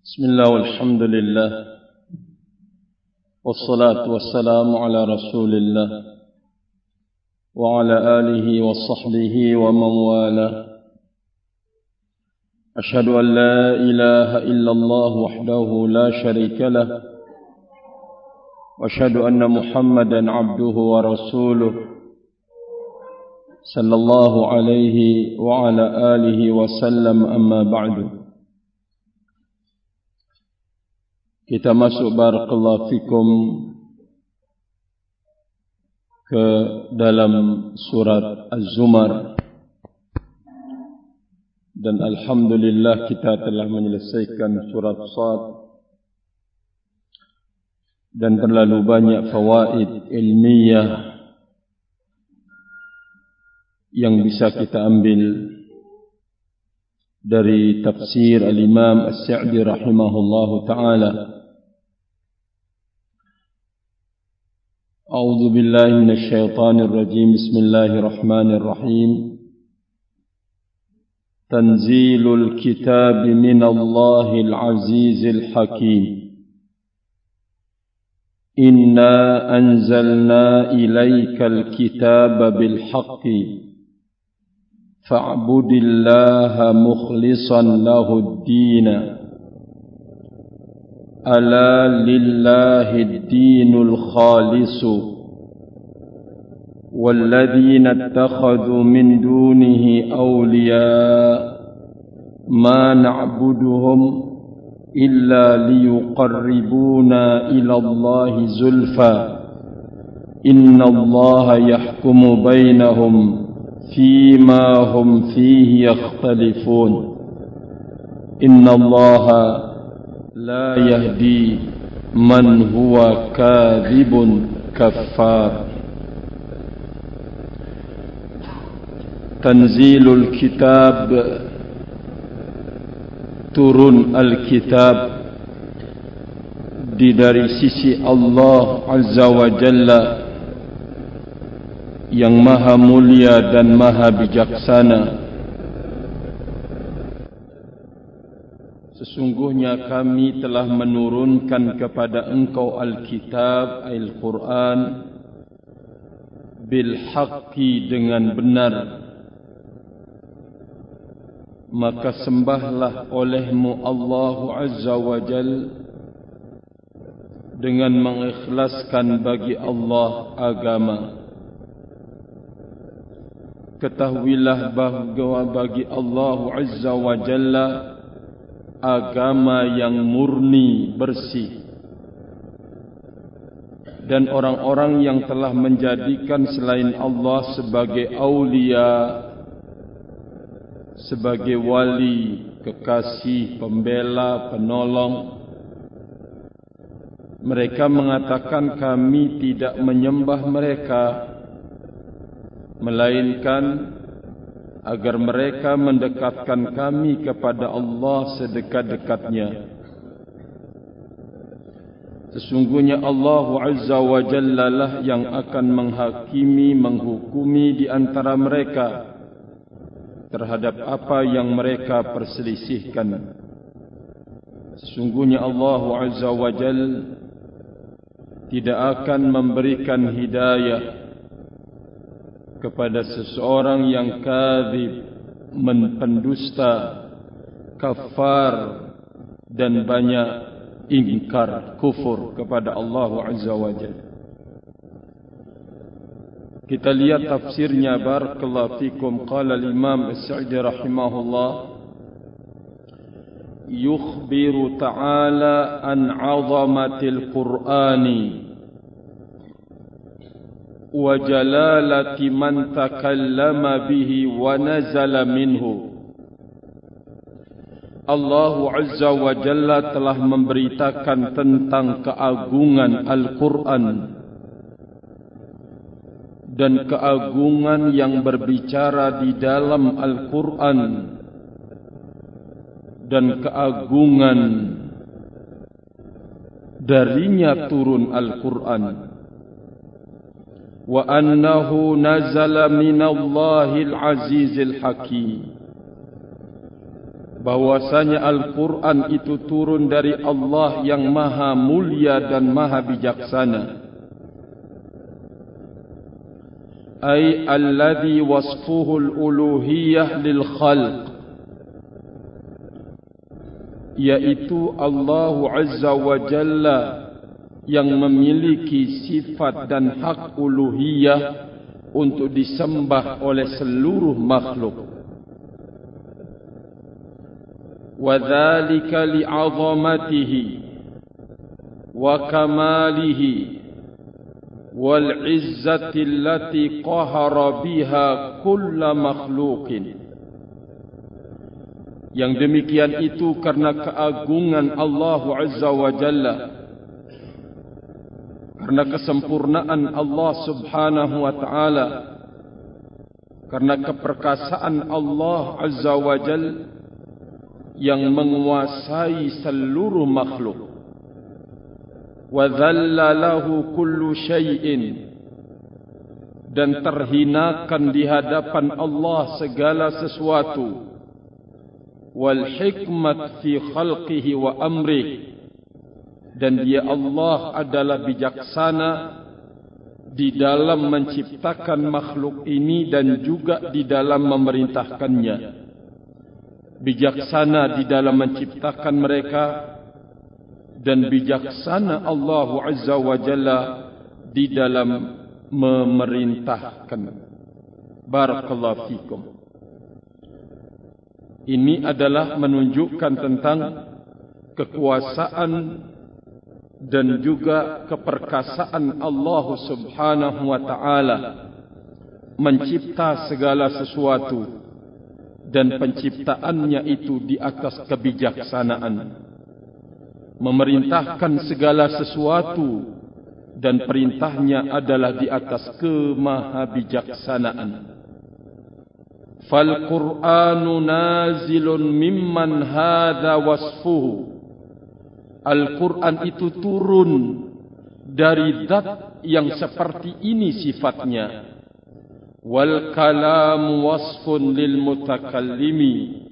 بسم الله والحمد لله والصلاة والسلام على رسول الله وعلى آله وصحبه ومن والاه. أشهد أن لا إله إلا الله وحده لا شريك له وأشهد أن محمدا عبده ورسوله صلى الله عليه وعلى آله وسلم. أما بعد. Kita masuk barakallahu fikum ke dalam surat Az-Zumar, dan alhamdulillah kita telah menyelesaikan surat Shad, dan terlalu banyak fawaid ilmiah yang bisa kita ambil dari tafsir al-Imam As-Sa'di rahimahullahu ta'ala. أعوذ بالله من الشيطان الرجيم. بسم الله الرحمن الرحيم. تنزيل الكتاب من الله العزيز الحكيم. إنا أنزلنا إليك الكتاب بالحق فاعبد الله مخلصا له الدين ألا لله الدين الخالص والذين اتخذوا من دونه أولياء ما نعبدهم إلا ليقربونا إلى الله زلفى إن الله يحكم بينهم فيما هم فيه يختلفون إن الله لا يهدي من هو كاذب كفار. تنزيل الكتاب, turun Alkitab dari sisi Allah Azza wa Jalla yang maha mulia dan maha bijaksana. Sesungguhnya kami telah menurunkan kepada engkau Alkitab, Al-Quran, bil-haqqi, dengan benar. Maka sembahlah olehmu Allah Azza wa Jal dengan mengikhlaskan bagi Allah agama. Ketahuilah bahawa bagi Allah Azza wa Jalla agama yang murni, bersih, dan orang-orang yang telah menjadikan selain Allah sebagai aulia, sebagai wali, kekasih, pembela, penolong, mereka mengatakan kami tidak menyembah mereka, melainkan agar mereka mendekatkan kami kepada Allah sedekat-dekatnya. Sesungguhnya Allah Azza wa Jalla lah yang akan menghakimi, menghukumi di antara mereka terhadap apa yang mereka perselisihkan. Sesungguhnya Allah Azza wa Jalla tidak akan memberikan hidayah kepada seseorang yang kadzib, pendusta, kafar, dan banyak ingkar, kufur kepada Allah Azza wa Jalla. Kita lihat tafsirnya, barakallahu fikum. Qala al-Imam As-Sa'di rahimahullah, yukhbiru ta'ala an 'azamatil Qur'ani wa jalalati man takallama bihi wa nazala minhu. Allah Azza wa Jalla telah memberitakan tentang keagungan Al-Quran dan keagungan yang berbicara di dalam Al-Quran dan keagungan darinya turun Al-Quran. Wa annahu nazala minallahil azizil hakim, bahwasanya Al-Quran itu turun dari Allah yang maha mulia dan maha bijaksana. Ay alladhi wasfuhu al-uluhiyah lil khalq, yaitu Allah Azza wa Jalla yang memiliki sifat dan hak uluhiyah untuk disembah oleh seluruh makhluk. وَذَلِكَ لِعَظَمَتِهِ وَكَمَالِهِ وَالْعِزَّةِ الَّتِي قَهَرَ بِهَا كُلَّ مَخْلُوقٍ. Yang demikian itu karena keagungan Allah Azza wa Jalla, karena kesempurnaan Allah Subhanahu wa Ta'ala, karena keperkasaan Allah Azza wa Jalla yang menguasai seluruh makhluk. Wa dhalla lahu kullu syai'in, dan terhinakan di hadapan Allah segala sesuatu. Wal hikmat fi khalqihi wa amrih, dan dia Allah adalah bijaksana di dalam menciptakan makhluk ini dan juga di dalam memerintahkannya. Bijaksana di dalam menciptakan mereka dan bijaksana Allah Azza wa Jalla di dalam memerintahkan. Barakallahu fikum. Ini adalah menunjukkan tentang kekuasaan dan juga keperkasaan Allah Subhanahu wa Ta'ala mencipta segala sesuatu, dan penciptaannya itu di atas kebijaksanaan, memerintahkan segala sesuatu, dan perintahnya adalah di atas kemahabijaksanaan. Fal Qur'anu nazilun mimman hadha wasfuhu. Al-Quran itu turun dari zat yang seperti ini sifatnya. Wal kalamu wasfun lil mutakallimi.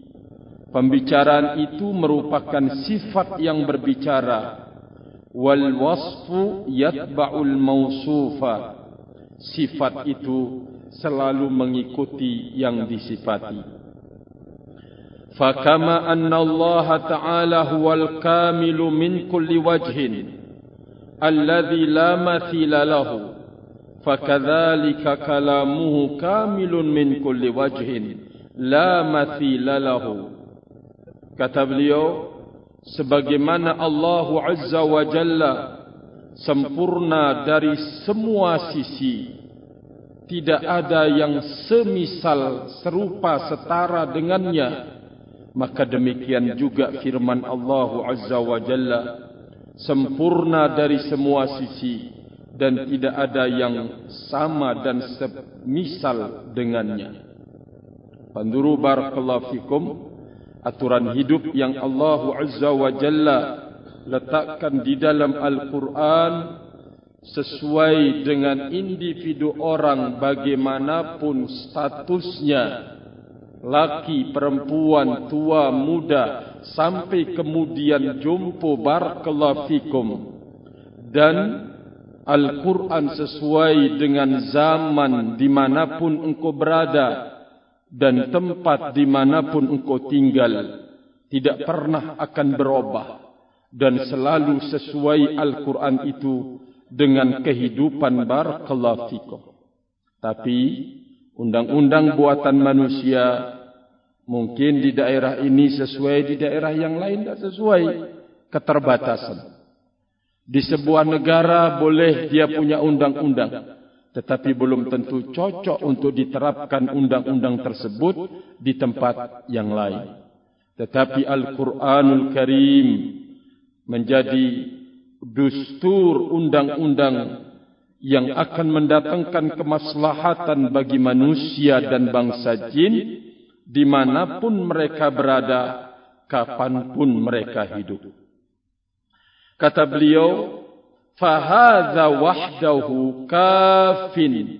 Pembicaraan itu merupakan sifat yang berbicara. Wal wasfu yatba'ul mausufa. Sifat itu selalu mengikuti yang disifati. Fakama anna Allah Ta'ala huwal kamilu min kulli wajhin alladhi la mathila lahu, fakadzalika kalamuhu kamilun min kulli wajhin la mathila lahu. Kata beliau, sebagaimana Allah Azza wa Jalla sempurna dari semua sisi, tidak ada yang semisal, serupa, setara dengannya, maka demikian juga firman Allah Azza wa Jalla sempurna dari semua sisi dan tidak ada yang sama dan semisal dengannya. Panduru barakallahu fikum, aturan hidup yang Allah Azza wa Jalla letakkan di dalam Al-Quran sesuai dengan individu orang bagaimanapun statusnya, laki, perempuan, tua, muda, sampai kemudian jumpa, barakallahu fikum. Dan Al-Quran sesuai dengan zaman dimanapun engkau berada dan tempat dimanapun engkau tinggal, tidak pernah akan berubah dan selalu sesuai Al-Quran itu dengan kehidupan, barakallahu fikum. Tapi undang-undang buatan manusia mungkin di daerah ini sesuai, di daerah yang lain tidak sesuai, keterbatasan. Di sebuah negara boleh dia punya undang-undang, tetapi belum tentu cocok untuk diterapkan undang-undang tersebut di tempat yang lain. Tetapi Al-Quranul Karim menjadi dustur undang-undang yang akan mendatangkan kemaslahatan bagi manusia dan bangsa jin dimanapun mereka berada, kapanpun mereka hidup. Kata beliau, fahadha wahdahu kafin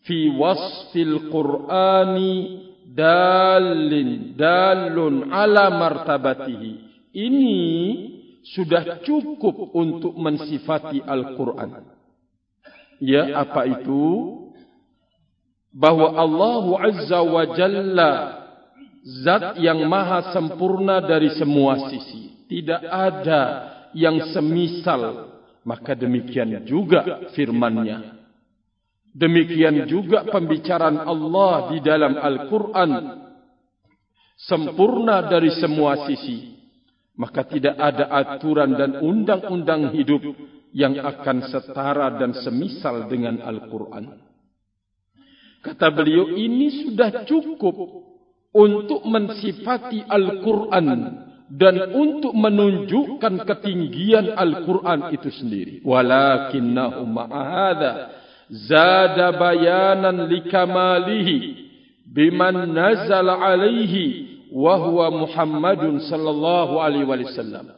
fi wasfil Qur'ani dalun ala martabatihi. Ini sudah cukup untuk mensifati Al-Quran. Ya, apa itu? Bahwa Allah Azza wa Jalla zat yang maha sempurna dari semua sisi. Tidak ada yang semisal. Maka demikian juga firman-Nya. Demikian juga pembicaraan Allah di dalam Al-Quran. Sempurna dari semua sisi. Maka tidak ada aturan dan undang-undang hidup yang akan setara dan semisal dengan Al-Quran. Kata beliau, ini sudah cukup untuk mensifati Al-Quran dan untuk menunjukkan ketinggian Al-Quran itu sendiri. Walakinnahu ma'ahada zada bayanan likamalihi biman nazala alaihi wa huwa Muhammadun sallallahu alaihi wasallam.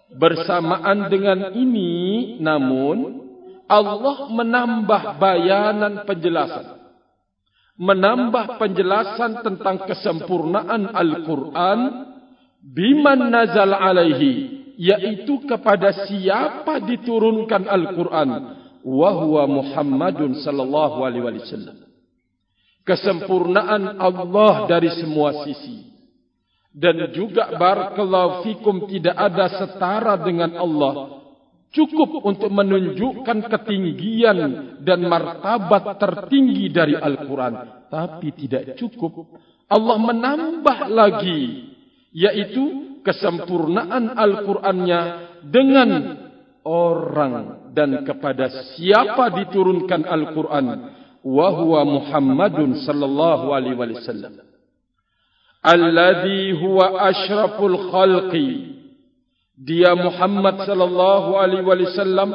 Bersamaan dengan ini, namun Allah menambah bayanan penjelasan. Menambah penjelasan tentang kesempurnaan Al-Quran biman nazal alaihi, yaitu kepada siapa diturunkan Al-Quran, wa huwa Muhammadun sallallahu alaihi wasallam. Kesempurnaan Allah dari semua sisi. Dan juga barakallahu fikum, tidak ada setara dengan Allah. Cukup untuk menunjukkan ketinggian dan martabat tertinggi dari Al-Quran. Tapi tidak cukup. Allah menambah lagi, yaitu kesempurnaan Al-Qurannya dengan orang dan kepada siapa diturunkan Al-Quran. Wa huwa Muhammadun sallallahu alaihi wasallam. Alladhi huwa asyraful khalqi. Dia Muhammad sallallahu alaihi wasallam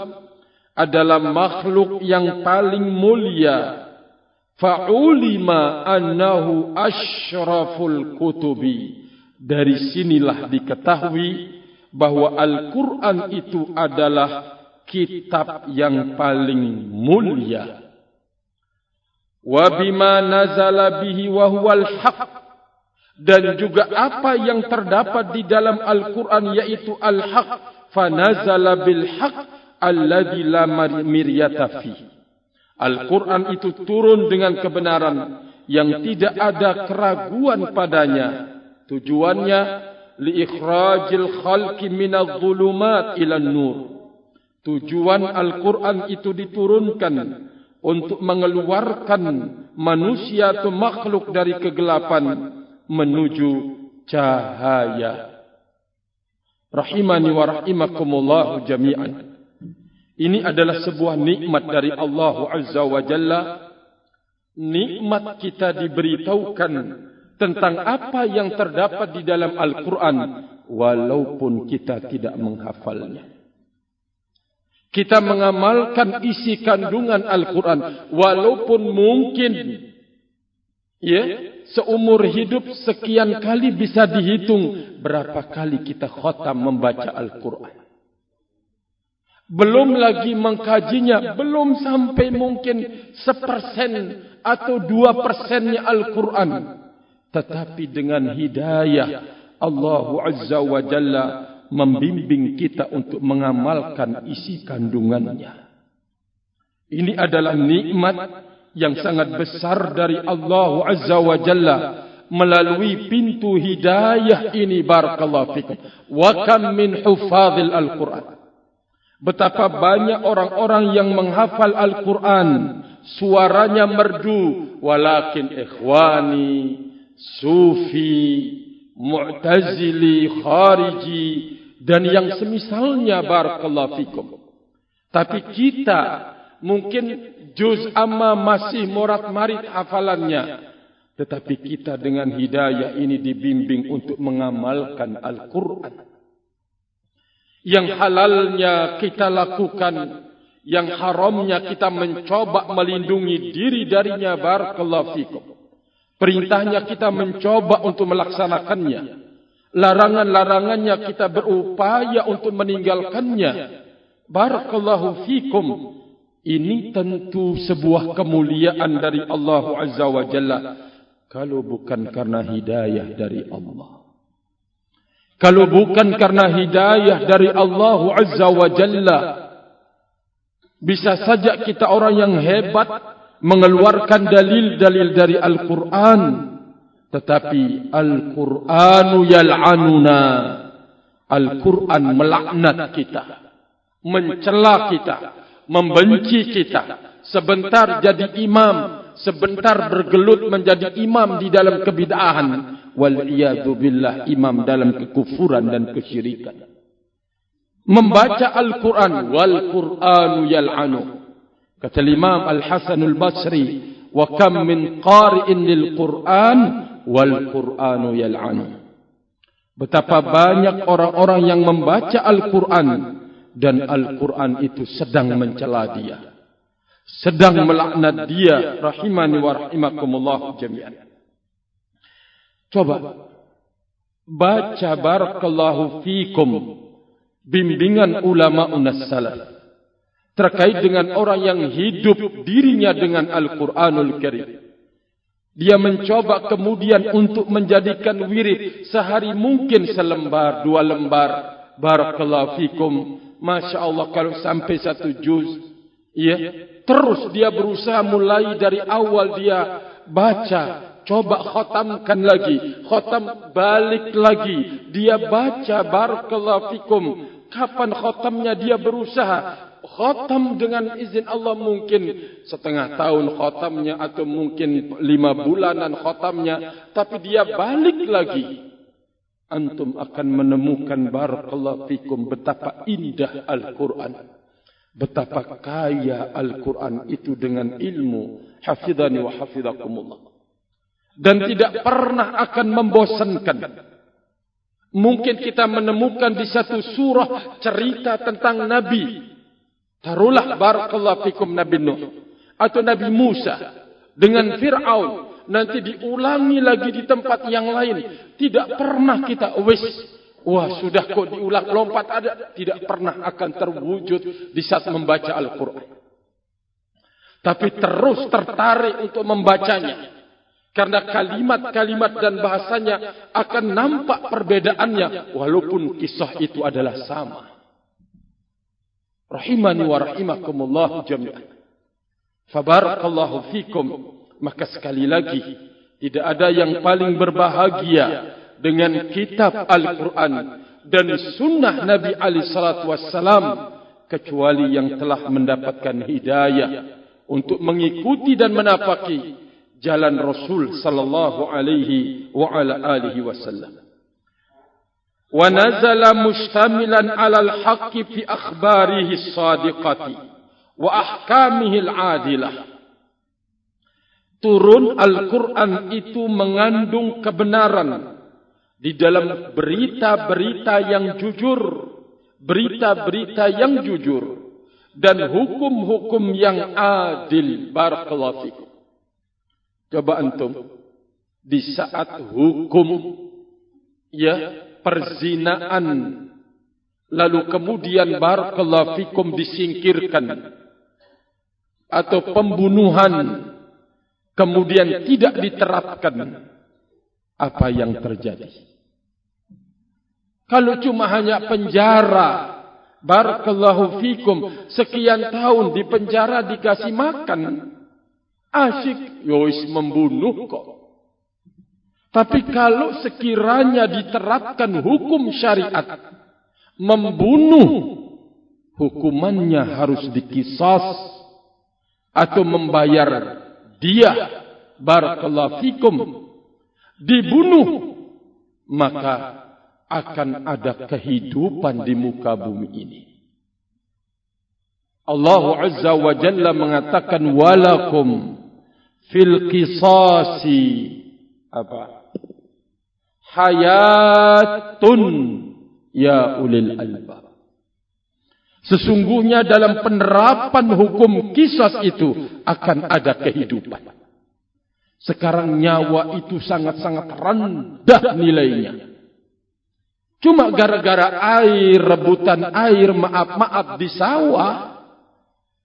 adalah makhluk yang paling mulia. Fa'ulima annahu asyraful kutubi. Dari sinilah diketahui bahwa Al-Quran itu adalah kitab yang paling mulia. Wa bima nazala bihi wa huwal haq, dan juga apa yang terdapat di dalam Al-Quran yaitu al-haq, fa nazala bil haq alladzi la miryata fi. Al-Quran itu turun dengan kebenaran yang tidak ada keraguan padanya. Tujuannya li ikhrajil khalqi minadh dhulumat ila nur. Tujuan Al-Quran itu diturunkan untuk mengeluarkan manusia atau makhluk dari kegelapan menuju cahaya. Rahimani wa rahimakumullah jami'an. Ini adalah sebuah nikmat dari Allah Azza wa Jalla. Nikmat kita diberitahukan tentang apa yang terdapat di dalam Al-Quran, walaupun kita tidak menghafalnya. Kita mengamalkan isi kandungan Al-Quran, walaupun mungkin seumur hidup sekian kali bisa dihitung berapa kali kita khatam membaca Al-Quran. Belum lagi mengkajinya, belum sampai mungkin 1% atau 2%-nya Al-Quran. Tetapi dengan hidayah Allah Azza wa Jalla membimbing kita untuk mengamalkan isi kandungannya. Ini adalah nikmat yang sangat besar dari Allah Azza wa Jalla melalui pintu hidayah ini. Barakallahu fikum. Wa kam min hufadhil Al-Quran. Betapa banyak orang-orang yang menghafal Al-Quran, suaranya merdu, walakin ikhwani, sufi, mu'tazili, khariji, dan yang semisalnya. Barakallahu fikum. Tapi kita mungkin juz amma masih morat-marit hafalannya, tetapi kita dengan hidayah ini dibimbing untuk mengamalkan Al-Quran. Yang halalnya kita lakukan, yang haramnya kita mencoba melindungi diri darinya. Barakallahu fikum. Perintahnya kita mencoba untuk melaksanakannya. Larangan-larangannya kita berupaya untuk meninggalkannya. Barakallahu fikum. Ini tentu sebuah kemuliaan dari Allah Azza wa Jalla. Kalau bukan karena hidayah dari Allah. Kalau bukan karena hidayah dari Allah Azza wa Jalla, bisa saja kita orang yang hebat mengeluarkan dalil-dalil dari Al-Quran, tetapi Al-Quranu yal'anuna. Al-Quran melaknat kita, mencela kita, membenci kita. Sebentar jadi imam, sebentar bergelut menjadi imam di dalam kebid'ahan. Wal'iyadu billah, imam dalam kekufuran dan kesyirikan. Membaca Al-Quran, wal Quranu yal'anu. Kata Imam Al-Hasan Al-Basri, wa kam min qari'in lil Quran wal Quranu yal'anu. Betapa banyak orang-orang yang membaca Al-Quran dan Al-Quran itu sedang mencela dia, sedang melaknat dia. Rahimani wa rahimakumullah jami'an. Coba baca barakallahu fikum bimbingan ulama unas salaf terkait dengan orang yang hidup dirinya dengan Al-Quranul Karim. Dia mencoba kemudian untuk menjadikan wirid sehari mungkin selembar, 2 lembar. Barakallahu fikum. Masya Allah, kalau sampai 1 juz, ya, terus dia berusaha mulai dari awal dia baca. Coba khatamkan lagi, khatam balik lagi, dia baca. Barakallahu fikum. Kapan khatamnya dia berusaha? Khatam dengan izin Allah mungkin setengah tahun khatamnya, atau mungkin 5 bulanan khatamnya, tapi dia balik lagi. Antum akan menemukan barakallahu fikum betapa indah Al-Quran, betapa kaya Al-Quran itu dengan ilmu. Hafidhani wa hafidhakumullah. Dan tidak pernah akan membosankan. Mungkin kita menemukan di satu surah cerita tentang Nabi. Taruhlah barakallahu fikum Nabi Nuh atau Nabi Musa dengan Fir'aun. Nanti diulangi lagi di tempat yang lain. Tidak pernah kita wah sudah kok diulang, lompat ada. Tidak pernah akan terwujud di saat membaca Al-Quran. Tapi terus tertarik untuk membacanya. Karena kalimat-kalimat dan bahasanya akan nampak perbedaannya, walaupun kisah itu adalah sama. Rahimani wa rahimakumullah jami'an. Fabarakallahu fikum. Maka sekali lagi, tidak ada yang paling berbahagia dengan kitab Al-Quran dan sunnah Nabi SAW kecuali yang telah mendapatkan hidayah untuk mengikuti dan menapaki jalan Rasul sallallahu alaihi wa ala alihi wasallam. Wa nazala mustamilan 'ala al-haqqi fi akhbarihi as-sadiqati wa ahkamihi al-'adilah. Turun Al-Quran itu mengandung kebenaran di dalam berita-berita yang jujur, berita-berita yang jujur dan hukum-hukum yang adil. Barakallahu fikum. Coba antum, di saat hukum perzinaan, lalu kemudian barakallahu fikum disingkirkan, atau pembunuhan kemudian tidak diterapkan, apa yang terjadi? Kalau cuma hanya penjara, barakallahu fikum, sekian tahun di penjara dikasih makan, asyik, yois membunuh kok. Tapi kalau sekiranya diterapkan hukum syariat, membunuh, hukumannya harus dikisas atau membayar dia, barakallahu fikum, dibunuh, maka akan ada kehidupan di muka bumi ini. Allah Azza wa Jalla mengatakan, walakum fil qisasi hayatun ya ulil albab. Sesungguhnya dalam penerapan hukum qisas itu akan ada kehidupan. Sekarang nyawa itu sangat-sangat rendah nilainya. Cuma gara-gara air, rebutan air, maaf-maaf di sawah,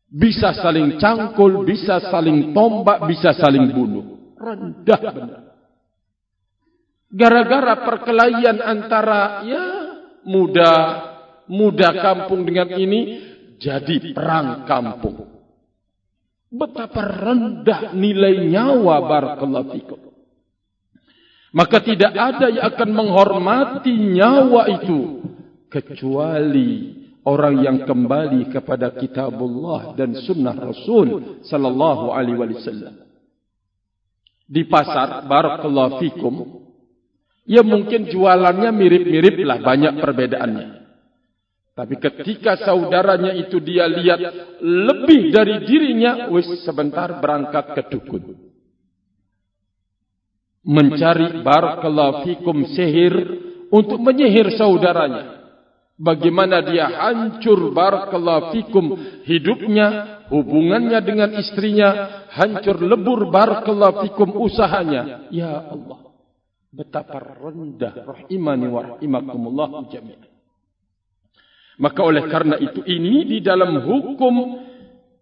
bisa saling cangkul, bisa saling tombak, bisa saling bunuh. Rendah benar. Gara-gara perkelahian antara muda kampung dengan ini, jadi perang kampung. Betapa rendah nilai nyawa, barakallahu fikum. Maka tidak ada yang akan menghormati nyawa itu kecuali orang yang kembali kepada kitabullah dan sunnah Rasul sallallahu alaihi wasallam. Di pasar, barakallahu fikum, ya mungkin jualannya mirip-mirip lah, banyak perbedaannya. Tapi ketika saudaranya itu dia lihat lebih dari dirinya, sebentar berangkat ke dukun. Mencari, barakallahu fikum, sihir untuk menyihir saudaranya. Bagaimana dia hancur, barakallahu fikum, hidupnya, hubungannya dengan istrinya, hancur lebur, barakallahu fikum, usahanya. Ya Allah, betapa rendah, rahimani wa rahimakumullah jami'an. Maka oleh karena itu, ini di dalam hukum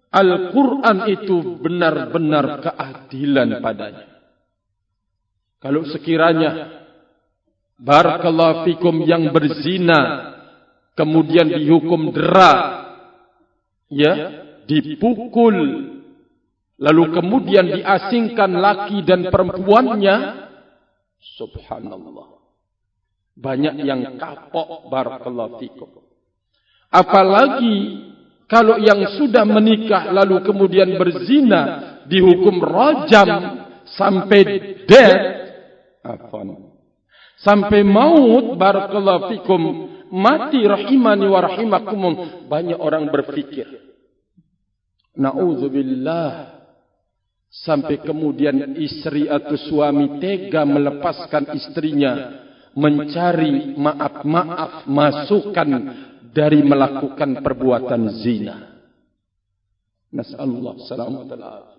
Al-Quran itu benar-benar keadilan padanya. Kalau sekiranya barakallahu fikum yang berzina kemudian dihukum dera, ya, dipukul, lalu kemudian diasingkan laki dan perempuannya, subhanallah, banyak yang kapok, barakallahu fikum. Apalagi kalau yang sudah menikah lalu kemudian berzina dihukum rajam sampai death, sampai maut, barakallahu fikum, mati, rahimani wa rahimakumum. Banyak orang berfikir, na'udzubillah, sampai kemudian istri atau suami tega melepaskan istrinya mencari maaf-maaf, masukan dari melakukan perbuatan zina. Nas'alullah salamatan alaihi.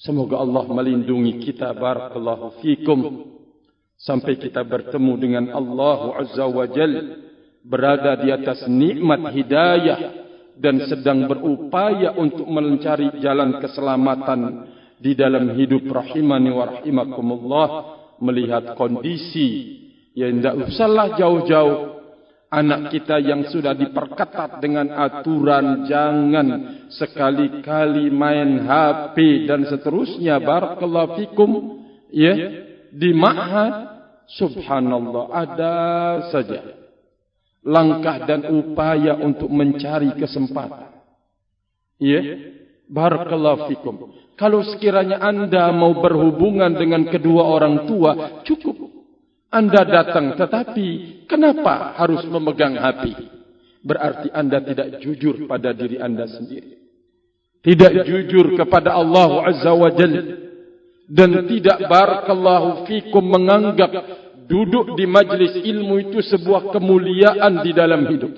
Semoga Allah melindungi kita, barakallahu fikum, sampai kita bertemu dengan Allah Azza wa Jal, berada di atas nikmat hidayah dan sedang berupaya untuk mencari jalan keselamatan di dalam hidup, rahimani wa rahimakumullah. Melihat kondisi yang tidak usahlah jauh-jauh, anak kita yang sudah diperketat dengan aturan jangan sekali-kali main HP dan seterusnya, barakallahu fikum, ya, di ma'had, subhanallah, ada saja langkah dan upaya untuk mencari kesempatan, ya, barakallahu fikum. Kalau sekiranya anda mau berhubungan dengan kedua orang tua, cukup anda datang, tetapi kenapa harus memegang HP? Berarti anda tidak jujur pada diri anda sendiri, tidak jujur kepada Allah Azza wa Jalla, dan tidak, barakallahu fikum, menganggap duduk di majlis ilmu itu sebuah kemuliaan di dalam hidup.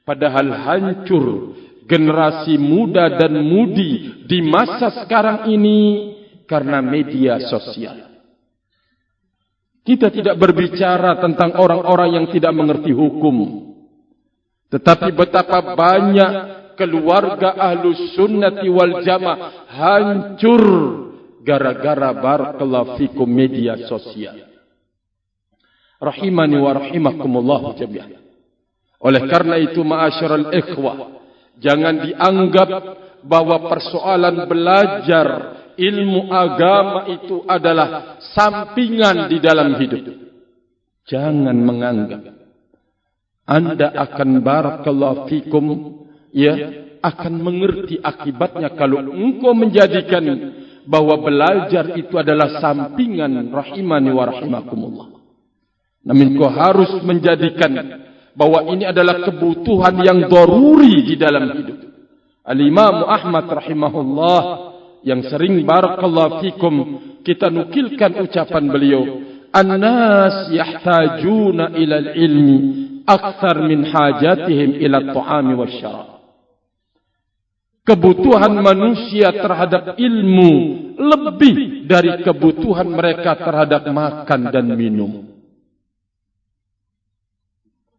Padahal hancur generasi muda dan mudi di masa sekarang ini karena media sosial. Kita tidak berbicara tentang orang-orang yang tidak mengerti hukum, tetapi betapa banyak keluarga Ahlus Sunnati wal Jamaah hancur gara-gara, barakallahu fikum, media sosial. Rahimani wa rahimakumullah jami'an. Oleh karena itu, ma'asyiral ikhwah, jangan dianggap bahwa persoalan belajar ilmu agama itu adalah sampingan di dalam hidup. Jangan menganggap anda akan, barakallahu fikum, ya, akan mengerti akibatnya kalau engkau menjadikan bahwa belajar itu adalah sampingan, rahimani wa rahimakumullah. Namun kau harus menjadikan bahwa ini adalah kebutuhan yang daruri di dalam hidup. Al-Imam Ahmad rahimahullah yang sering, barakallahu fikum, kita nukilkan ucapan beliau, an-nas yahtajuna ila al-ilmi akthar min hajatihim ila at-ta'ami wasyarab. Kebutuhan manusia terhadap ilmu lebih dari kebutuhan mereka terhadap makan dan minum.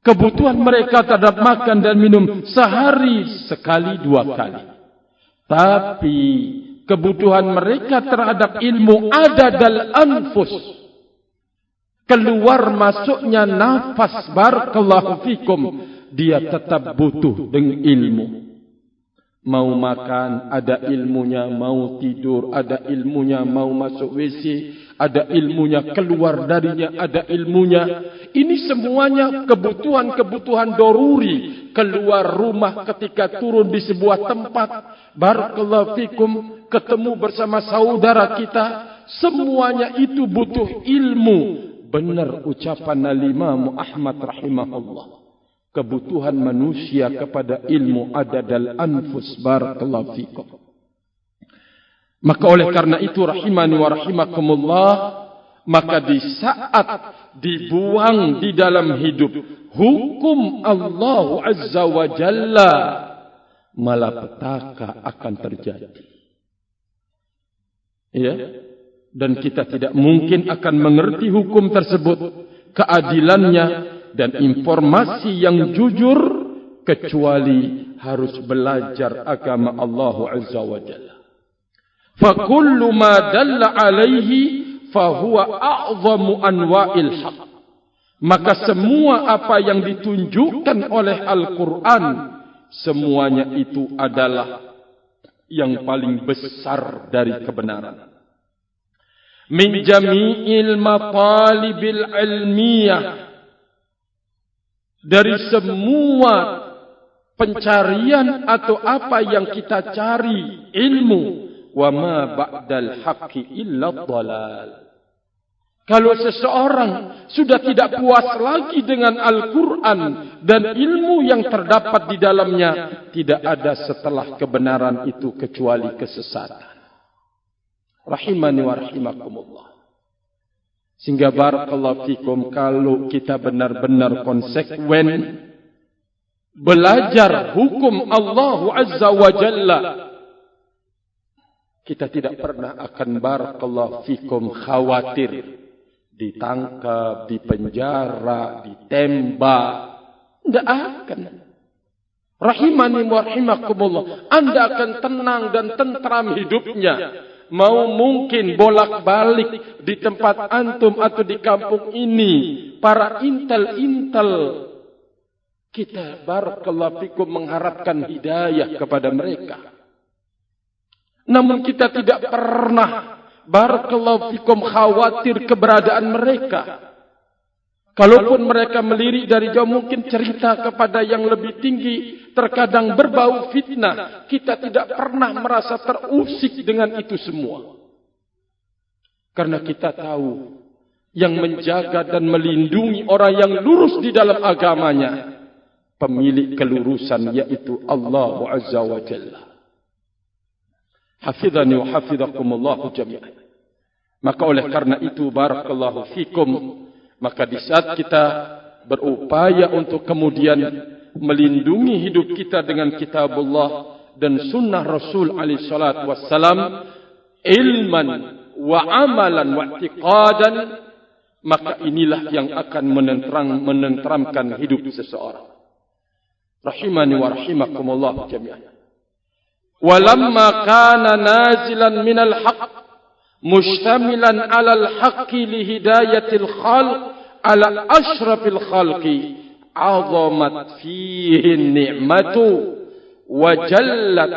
Kebutuhan mereka terhadap makan dan minum sehari sekali, 2 kali. Tapi kebutuhan mereka terhadap ilmu ada dalam anfus. Keluar masuknya nafas, barakallahu fikum, dia tetap butuh dengan ilmu. Mau makan, ada ilmunya. Mau tidur, ada ilmunya. Mau masuk WC, ada ilmunya. Keluar darinya, ada ilmunya. Ini semuanya kebutuhan-kebutuhan doruri. Keluar rumah ketika turun di sebuah tempat, barakallahu fikum, ketemu bersama saudara kita. Semuanya itu butuh ilmu. Benar ucapan Al-Imam Ahmad rahimahullah. Kebutuhan manusia kepada ilmu ada dalam anfus, barakallahu fikum. Maka oleh karena itu rahimani wa rahimakumullah, maka di saat dibuang di dalam hidup hukum Allah Azza wa Jalla, malapetaka akan terjadi. Ya, dan kita tidak mungkin akan mengerti hukum tersebut, keadilannya dan informasi yang jujur, kecuali harus belajar agama Allah Azza wa Jalla. فَكُلُّ مَا دَلَّ عَلَيْهِ فَهُوَ أَعْظَمُ أَنْوَاءِ الْحَقِّ. Maka semua apa yang ditunjukkan oleh Al-Quran, semuanya itu adalah yang paling besar dari kebenaran. Min jami'il matalibil ilmiyah, dari semua pencarian atau apa yang kita cari ilmu. Wa ma ba'dal haqqi illa dhalal. Kalau seseorang sudah tidak puas lagi dengan Al-Quran dan ilmu yang terdapat di dalamnya, tidak ada setelah kebenaran itu kecuali kesesatan. Rahimani wa rahimakumullah. Sehingga barakallahu fikum, kalau kita benar-benar konsekuen belajar hukum Allah Azza wa Jalla, kita tidak pernah akan barakallahu fikum khawatir ditangkap, dipenjara, ditembak. Tidak akan. Rahimani wa rahimakumullah. Anda akan tenang dan tentram hidupnya. Mau mungkin bolak-balik di tempat antum atau di kampung ini, para intel-intel kita barakallahu fikum mengharapkan hidayah kepada mereka. Namun kita tidak pernah barakallahu fikum khawatir keberadaan mereka. Kalaupun mereka melirik dari jauh, mungkin cerita kepada yang lebih tinggi, terkadang berbau fitnah. Kita tidak pernah merasa terusik dengan itu semua. Karena kita tahu yang menjaga dan melindungi orang yang lurus di dalam agamanya, pemilik kelurusan, yaitu Allah Azza wa Jalla. Hafidhani wa hafidhakumullahu jami'an. Maka oleh karena itu barakallahu fikum, maka di saat kita berupaya untuk kemudian melindungi hidup kita dengan kitabullah dan sunnah Rasul alaihi salatu wassalam, ilman wa amalan wa i'tiqadan, maka inilah yang akan menenteramkan hidup seseorang. Rahimani wa rahimakumullahu jami'an. Walamma kana nazilan minal haqq mustamilan alal haqqi lihidayatil khalq ala ashrafil khalqi azamat fihi ni'matu wa jallat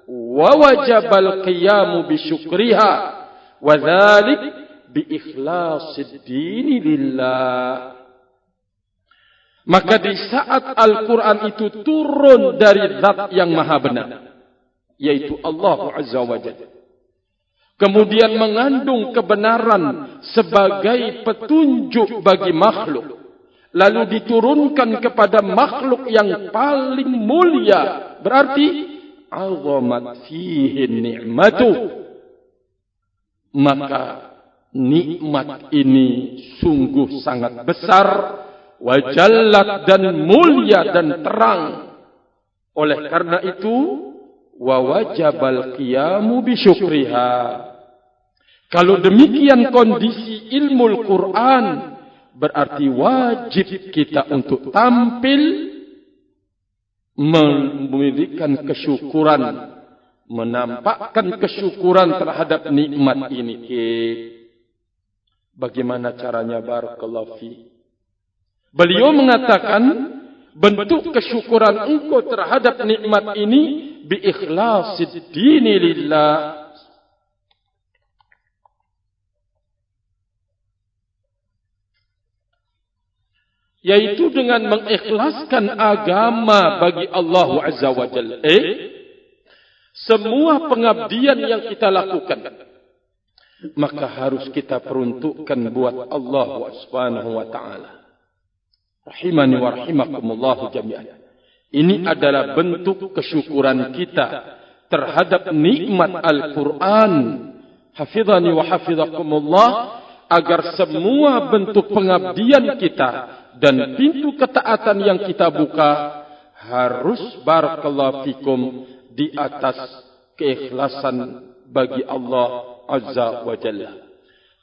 wa wajabal qiyamu bisyukriha wa dhalik bi ikhlasid dini lillah. Maka di saat Al-Quran itu turun dari zat yang maha benar, yaitu Allah Azza wa Jalla, kemudian mengandung kebenaran sebagai petunjuk bagi makhluk, lalu diturunkan kepada makhluk yang paling mulia, berarti azamat fihi ni'matu, maka nikmat ini sungguh sangat besar, wajallat dan mulia dan terang. Oleh karena itu, wa wajabal qiyamu bisyukriha. Kalau demikian kondisi ilmu Al-Quran, berarti wajib kita untuk tampil memberikan kesyukuran, menampakkan kesyukuran terhadap nikmat ini. Bagaimana caranya? Barakallahu fi. Beliau mengatakan, bentuk kesyukuran engkau terhadap nikmat ini bi ikhlasid dini lillah. Yaitu dengan mengikhlaskan agama bagi Allah Azza wa Jalla. Semua pengabdian yang kita lakukan, maka harus kita peruntukkan buat Allah Subhanahu wa ta'ala. Rahimani wa rahimakumullah jami'an. Ini adalah bentuk kesyukuran kita terhadap nikmat Al-Quran. Hafidhani wa hafidhakumullah. Agar semua bentuk pengabdian kita dan pintu ketaatan yang kita buka harus barakallahu fikum di atas keikhlasan bagi Allah Azza wa Jalla.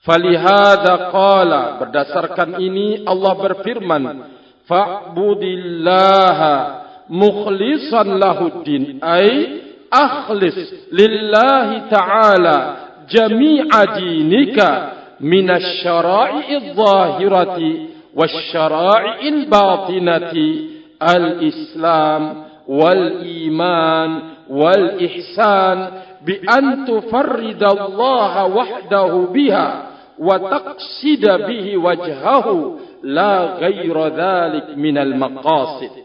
Falihada qala, berdasarkan ini Allah berfirman, fa'budillaha mukhlishan lahuddin, ay akhlis lillahi ta'ala jami'a dinika minasy syara'i'idz zahirati wasyara'i'il batinati al-islam wal iman wal ihsan bi an tufarridallaha wahdahu biha wa taqsida bihi wajhahu la ghaira dhalik minal maqasid.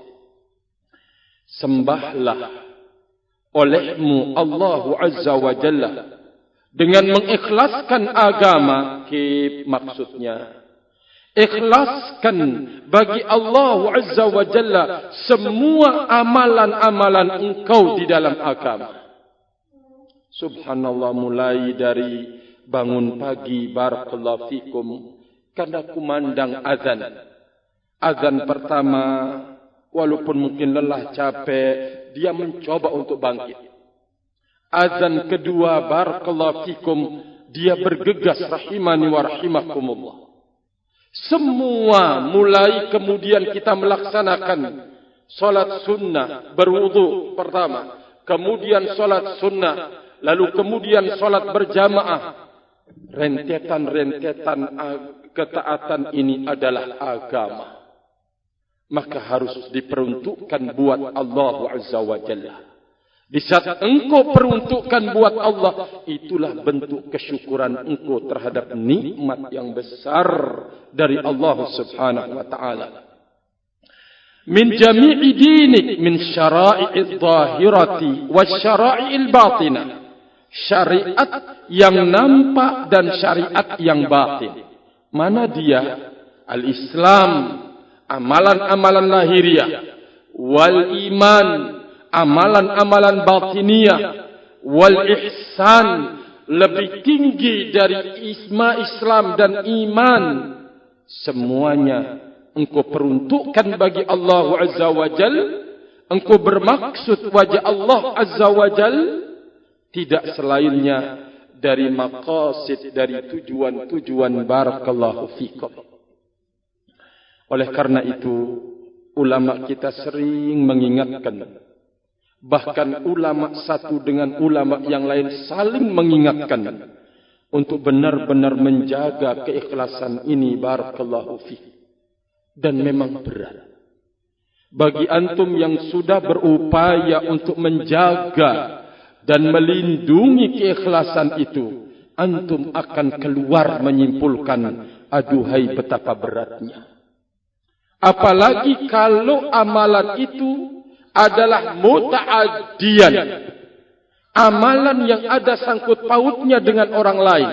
Sembahlah olehmu Allah Azza wa Jalla dengan mengikhlaskan agama. Maksudnya ikhlaskan bagi Allah Azza wa Jalla semua amalan-amalan engkau di dalam agama. Subhanallah, mulai dari bangun pagi barakallahu fikum, karena kumandang azan. Azan pertama, walaupun mungkin lelah capek, dia mencoba untuk bangkit. Azan kedua barakallahu fikum, dia bergegas rahimani wa rahimakumullah. Semua mulai kemudian kita melaksanakan solat sunnah, berwudu pertama, kemudian solat sunnah, lalu kemudian solat berjamaah. Rentetan-rentetan ketaatan ini adalah agama. Maka harus diperuntukkan buat Allah Azza wa Jalla. Di saat engkau peruntukkan buat Allah, itulah bentuk kesyukuran engkau terhadap nikmat yang besar dari Allah Subhanahu wa ta'ala. Min jami'i dinik min syara'i'idz zahirati wasyara'i'il batinah. Syariat yang nampak dan syariat yang batin. Mana dia? Al-Islam, amalan-amalan lahiriah, wal iman, amalan-amalan batiniyah, wal ihsan, lebih tinggi dari Islam dan iman. Semuanya engkau peruntukkan bagi Allah Azza wa Jal. Engkau bermaksud wajah Allah Azza wa Jal, tidak selainnya dari maqasid, dari tujuan-tujuan barakallahu fikum. Oleh karena itu, ulama kita sering mengingatkan, bahkan ulama satu dengan ulama yang lain saling mengingatkan untuk benar-benar menjaga keikhlasan ini barakallahu fikum. Dan memang berat bagi antum yang sudah berupaya untuk menjaga dan melindungi keikhlasan itu. Antum akan keluar menyimpulkan, aduhai betapa beratnya. Apalagi kalau amalan itu adalah muta'addiyan, amalan yang ada sangkut pautnya dengan orang lain.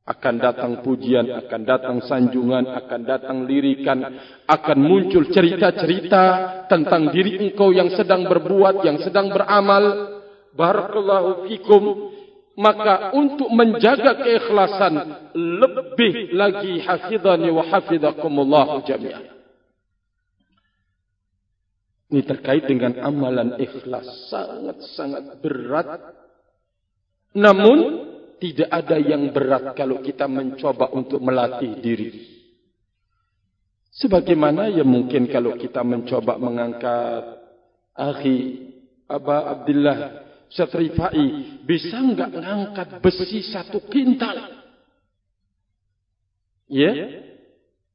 Akan datang pujian, akan datang sanjungan, akan datang lirikan, akan muncul cerita-cerita tentang diri engkau yang sedang berbuat, yang sedang beramal. Barakallahu fikum. Maka untuk menjaga keikhlasan lebih lagi, hafidhani wa hafidhakumullah jami'an. Ini terkait dengan amalan ikhlas, sangat-sangat berat. Namun tidak ada yang berat kalau kita mencoba untuk melatih diri. Sebagaimana ya mungkin kalau kita mencoba mengangkat akhi Aba Abdullah Ustaz Rifai, bisa enggak ngangkat besi 1 kintal? Ya?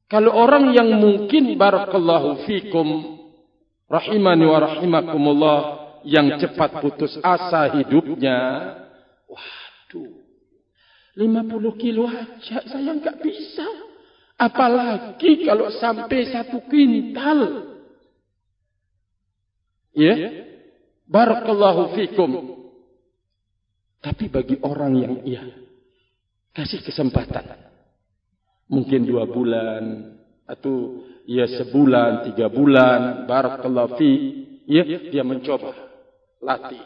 Kalau orang yang mungkin barakallahu fikum rahimani wa rahimakumullah yang cepat putus asa hidupnya, waduh, 50 kilo aja saya enggak bisa. Apalagi kalau sampai 1 kintal. Ya? Barakallahu fikum. Tapi bagi orang yang kasih kesempatan. Mungkin 2 bulan. Atau sebulan, 3 bulan. Barakallahu fi. Dia mencoba. Latih.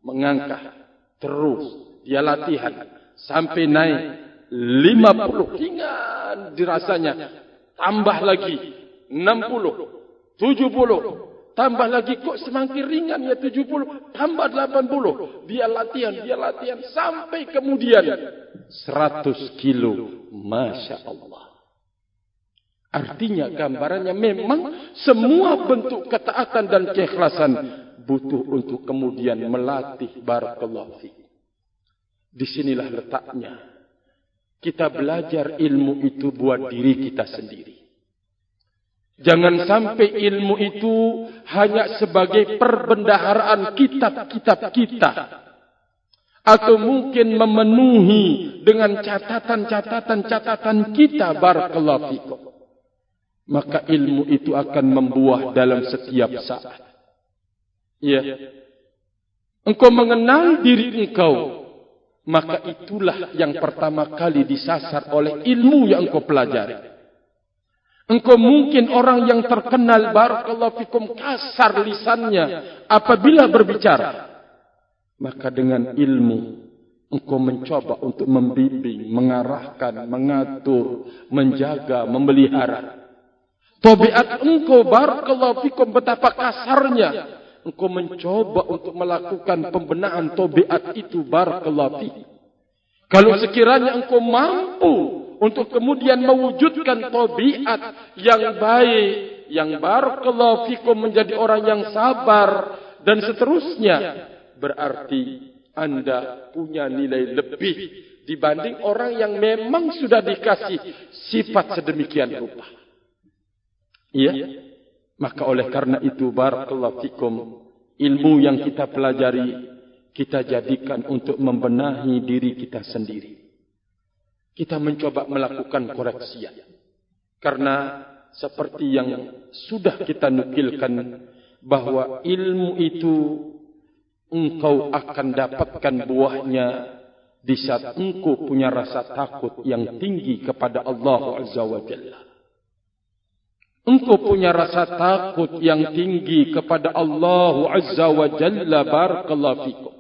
Mengangkat. Terus. Dia latihan. Sampai naik 50. Hingga dirasanya. Tambah lagi. 60. 70. Tambah lagi kok semakin ringan 70, tambah 80. Dia latihan sampai kemudian 100 kilo. Masya Allah. Artinya gambarannya memang semua bentuk ketaatan dan keikhlasan butuh untuk kemudian melatih. Barakallahu fiik. Disinilah letaknya. Kita belajar ilmu itu buat diri kita sendiri. Jangan sampai ilmu itu hanya sebagai perbendaharaan kitab-kitab kita. Atau mungkin memenuhi dengan catatan-catatan kita. Barakallahu fikum. Maka ilmu itu akan membuah dalam setiap saat. Ya. Engkau mengenal diri engkau. Maka itulah yang pertama kali disasar oleh ilmu yang engkau pelajari. Engkau mungkin orang yang terkenal barakallahu fikum kasar lisannya apabila berbicara. Maka dengan ilmu engkau mencoba untuk membimbing, mengarahkan, mengatur, menjaga, memelihara. Tabiat engkau barakallahu fikum betapa kasarnya. Engkau mencoba untuk melakukan pembenahan tabiat itu barakallahu fikum. Kalau sekiranya engkau mampu untuk kemudian mewujudkan tabiat yang baik, yang barakallahu fikum menjadi orang yang sabar dan seterusnya, berarti Anda punya nilai lebih dibanding orang yang memang sudah dikasih sifat sedemikian rupa. Iya? Maka oleh karena itu barakallahu fikum, ilmu yang kita pelajari kita jadikan untuk membenahi diri kita sendiri. Kita mencoba melakukan koreksian. Karena seperti yang sudah kita nukilkan, bahwa ilmu itu engkau akan dapatkan buahnya di saat engkau punya rasa takut yang tinggi kepada Allah Azza wa Jalla. Engkau punya rasa takut yang tinggi kepada Allah Azza wa Jalla. Barakallahu fikum.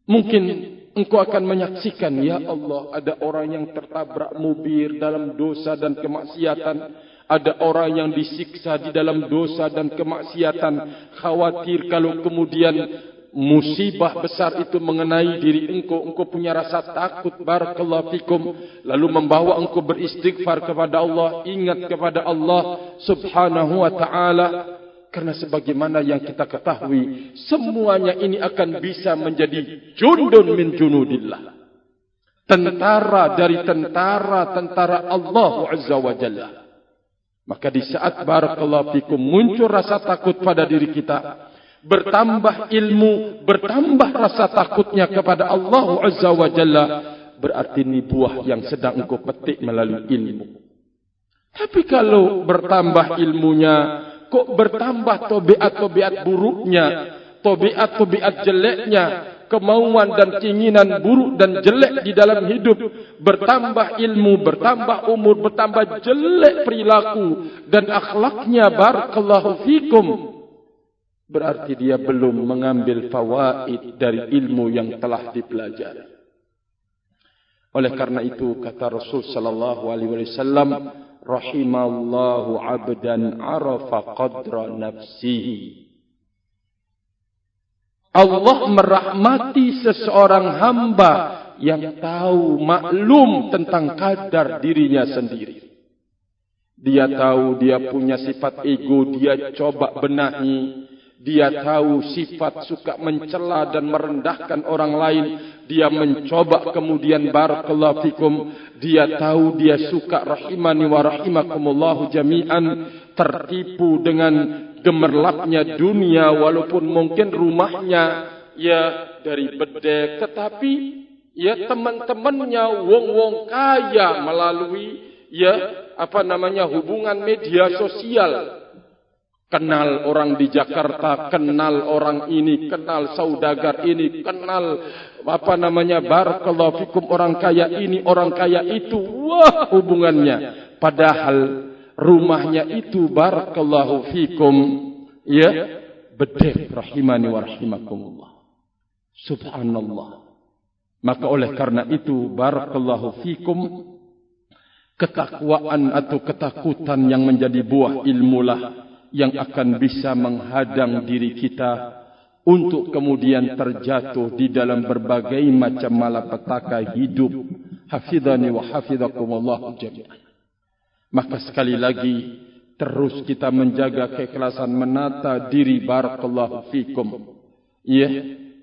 Mungkin engkau akan menyaksikan, ya Allah, ada orang yang tertabrak mobil dalam dosa dan kemaksiatan. Ada orang yang disiksa di dalam dosa dan kemaksiatan. Khawatir kalau kemudian musibah besar itu mengenai diri engkau. Engkau punya rasa takut, barakallahu fikum. Lalu membawa engkau beristighfar kepada Allah. Ingat kepada Allah subhanahu wa ta'ala. Karena sebagaimana yang kita ketahui, semuanya ini akan bisa menjadi jundun min junudillah. Tentara dari tentara Allah Azza wa Jalla. Maka di saat barakallahu fikum muncul rasa takut pada diri kita, bertambah ilmu, bertambah rasa takutnya kepada Allah Azza wa Jalla, berarti ini buah yang sedang engkau petik melalui ilmu. Tapi kalau bertambah ilmunya, kok bertambah tabiat-tabiat buruknya, tabiat-tabiat jeleknya, kemauan dan keinginan buruk dan jelek di dalam hidup, bertambah ilmu, bertambah umur, bertambah jelek perilaku dan akhlaknya, barakallahu fikum, berarti dia belum mengambil fawaid dari ilmu yang telah dipelajari. Oleh karena itu kata Rasul sallallahu alaihi wasallam, rahimallahu 'abdan 'arafa qadra nafsihi. Allah merahmati seseorang hamba yang tahu maklum tentang kadar dirinya sendiri. Dia tahu dia punya sifat ego, dia coba benahi. Dia tahu sifat suka mencela dan merendahkan orang lain. Dia mencoba kemudian barakallahu fikum. Dia tahu dia suka rahimani wa rahimakumullahu jami'an. Tertipu dengan gemerlapnya dunia. Walaupun mungkin rumahnya ya dari bedek. Tetapi ya teman-temannya wong-wong kaya melalui hubungan media sosial. Kenal orang di Jakarta, kenal orang ini, kenal saudagar ini, kenal barakallahu fikum orang kaya ini, orang kaya itu. Wah, hubungannya. Padahal rumahnya itu barakallahu fikum ya bedek rahimani wa rahimakumullah. Subhanallah. Maka oleh karena itu barakallahu fikum, ketakwaan atau ketakutan yang menjadi buah ilmulah yang akan bisa menghadang diri kita untuk kemudian terjatuh di dalam berbagai macam malapetaka hidup. Hafidhani wa hafidhakumullah jami'an. Maka sekali lagi terus kita menjaga keikhlasan, menata diri barakallahu fikum. Ya,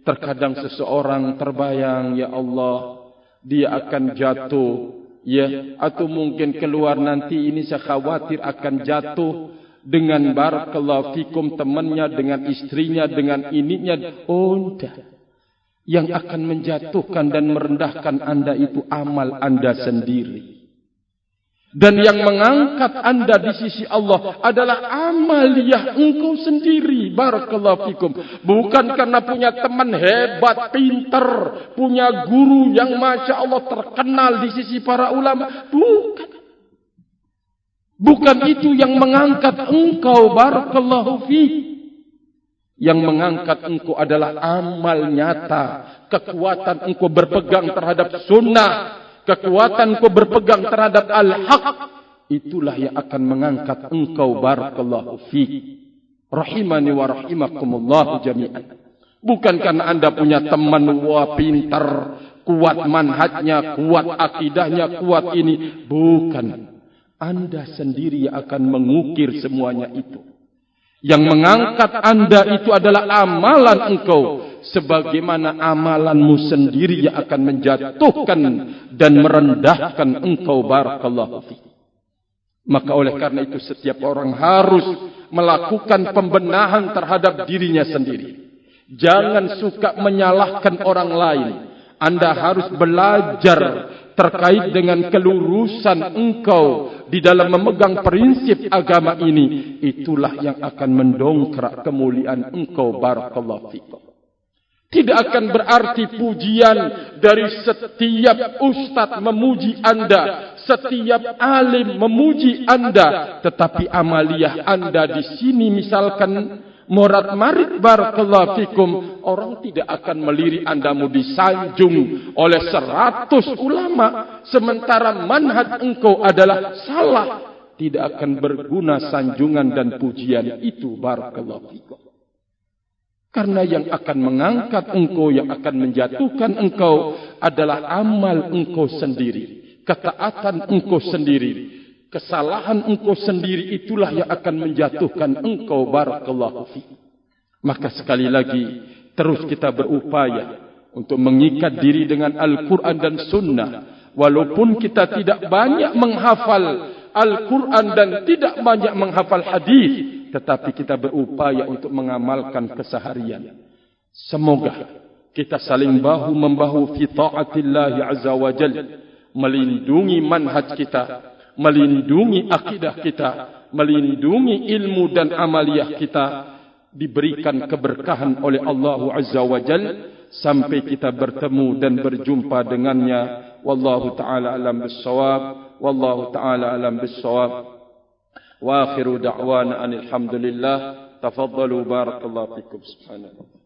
terkadang seseorang terbayang, ya Allah, dia akan jatuh, ya, atau mungkin keluar nanti ini saya khawatir akan jatuh dengan barakallahu fikum temannya, dengan istrinya, dengan ininya. Oh, enggak. Yang akan menjatuhkan dan merendahkan Anda itu amal Anda sendiri. Dan yang mengangkat Anda di sisi Allah adalah amaliyah engkau sendiri. Barakallahu fikum. Bukan karena punya teman hebat, pinter, punya guru yang Masya Allah terkenal di sisi para ulama. Bukan. Bukan itu yang mengangkat engkau barakallahu fiik. Yang mengangkat engkau adalah amal nyata. Kekuatan engkau berpegang terhadap sunnah. Kekuatan engkau berpegang terhadap al-haq. Itulah yang akan mengangkat engkau barakallahu fiik. Rahimani wa rahimakumullahu jami'an. Bukan karena Anda punya teman wah pintar, kuat manhajnya, kuat akidahnya, kuat ini. Bukan. Anda sendiri yang akan mengukir semuanya itu. Yang mengangkat Anda itu adalah amalan engkau. Sebagaimana amalanmu sendiri yang akan menjatuhkan dan merendahkan engkau barakallahu fiik. Maka oleh karena itu setiap orang harus melakukan pembenahan terhadap dirinya sendiri. Jangan suka menyalahkan orang lain. Anda harus belajar terkait dengan kelurusan engkau di dalam memegang prinsip agama ini. Itulah yang akan mendongkrak kemuliaan engkau barakallahu fikum. Tidak akan berarti pujian dari setiap ustaz memuji Anda, setiap alim memuji Anda, tetapi amaliyah Anda di sini misalkan morat marit barakallahu fikum, orang tidak akan melirik Anda mau disanjung oleh 100 ulama, sementara manhaj engkau adalah salah. Tidak akan berguna sanjungan dan pujian itu barakallahu fikum. Karena yang akan mengangkat engkau, yang akan menjatuhkan engkau adalah amal engkau sendiri, ketaatan engkau sendiri. Kesalahan engkau sendiri itulah yang akan menjatuhkan engkau barakallahu fiik. Maka sekali lagi terus kita berupaya untuk mengikat diri dengan Al-Quran dan Sunnah. Walaupun kita tidak banyak menghafal Al-Quran dan tidak banyak menghafal hadis, tetapi kita berupaya untuk mengamalkan keseharian. Semoga kita saling bahu-membahu fi ta'atillah azza wa jalla, melindungi manhaj kita, melindungi akidah kita, melindungi ilmu dan amaliyah kita, diberikan keberkahan oleh Allah Azza wa Jal sampai kita bertemu dan berjumpa dengannya. Wallahu ta'ala alam bis-shawab, wallahu ta'ala alam bis-shawab. Wa akhiru da'wana anil hamdulillah. Tafaddalu barakallahu fikum. Subhanallah.